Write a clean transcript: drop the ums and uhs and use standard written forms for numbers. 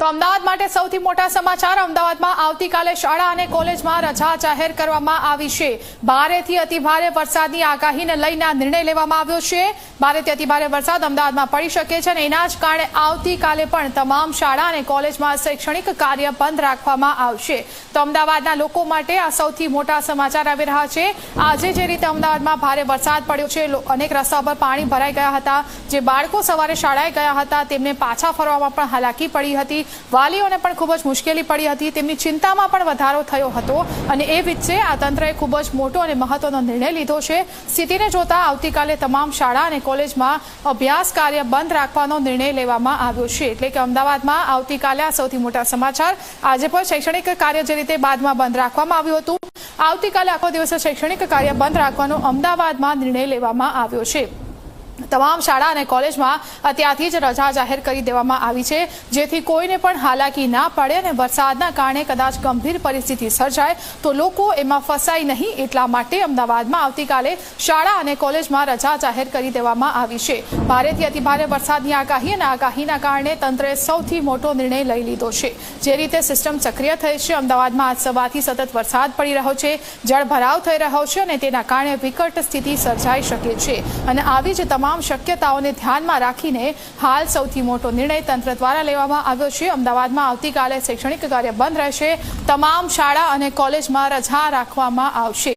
તો અમદાવાદ માટે સૌથી મોટા સમાચાર। અમદાવાદમાં આવતીકાલે શાળા અને કોલેજમાં રજા જાહેર કરવામાં આવી છે। ભારેથી અતિભારે વરસાદની આગાહીને લઈને આ નિર્ણય લેવામાં આવ્યો છે। ભારેથી અતિભારે વરસાદ અમદાવાદમાં પડી શકે છે અને એના જ કારણે આવતીકાલે પણ તમામ શાળા અને કોલેજમાં શૈક્ષણિક કાર્ય બંધ રાખવામાં આવશે। તો અમદાવાદના લોકો માટે આ સૌથી મોટા સમાચાર આવી રહ્યા છે। આજે જે રીતે અમદાવાદમાં ભારે વરસાદ પડ્યો છે, અનેક રસ્તા પર પાણી ભરાઈ ગયા હતા। જે બાળકો સવારે શાળાએ ગયા હતા તેમને પાછા ફરવામાં પણ હાલાકી પડી હતી। વાલીઓને પણ ખૂબ જ મુશ્કેલી પડી હતી। તેમની ચિંતામાં પણ વધારો થયો હતો અને એ વચ્ચે આ તંત્રએ ખૂબ જ મોટો અને મહત્વનો નિર્ણય લીધો છે। સ્થિતિને જોતા આવતીકાલે તમામ શાળા અને કોલેજમાં અભ્યાસ કાર્ય બંધ રાખવાનો નિર્ણય લેવામાં આવ્યો છે। એટલે કે અમદાવાદમાં આવતીકાલે આ સૌથી મોટા સમાચાર। આજે પણ શૈક્ષણિક કાર્ય જે રીતે બાદમાં બંધ રાખવામાં આવ્યું હતું, આવતીકાલે આખો દિવસ શૈક્ષણિક કાર્ય બંધ રાખવાનો અમદાવાદમાં નિર્ણય લેવામાં આવ્યો છે। તમામ શાળા અને કોલેજમાં અત્યારથી જ રજા જાહેર કરી દેવામાં આવી છે, જેથી કોઈને પણ હાલાકી ના પડે અને વરસાદના કારણે કદાચ ગંભીર પરિસ્થિતિ સર્જાય તો લોકો એમાં ફસાય નહીં, એટલા માટે અમદાવાદમાં આવતીકાલે શાળા અને કોલેજમાં રજા જાહેર કરી દેવામાં આવી છે। ભારેથી અતિભારે વરસાદની આગાહી અને આગાહીના કારણે તંત્રએ સૌથી મોટો નિર્ણય લઈ લીધો છે। જે રીતે સિસ્ટમ સક્રિય થઈ છે, અમદાવાદમાં આજ સવારથી સતત વરસાદ પડી રહ્યો છે, જળભરાવ થઈ રહ્યો છે અને તેના કારણે વિકટ સ્થિતિ સર્જાઈ શકે છે અને આવી જ તમામ શક્યતાઓને ધ્યાનમાં રાખીને હાલ સૌથી મોટો નિર્ણય તંત્ર દ્વારા લેવામાં આવ્યો છે। અમદાવાદમાં આવતીકાલે શૈક્ષણિક કાર્ય બંધ રહેશે। તમામ શાળા અને કોલેજમાં રજા રાખવામાં આવશે।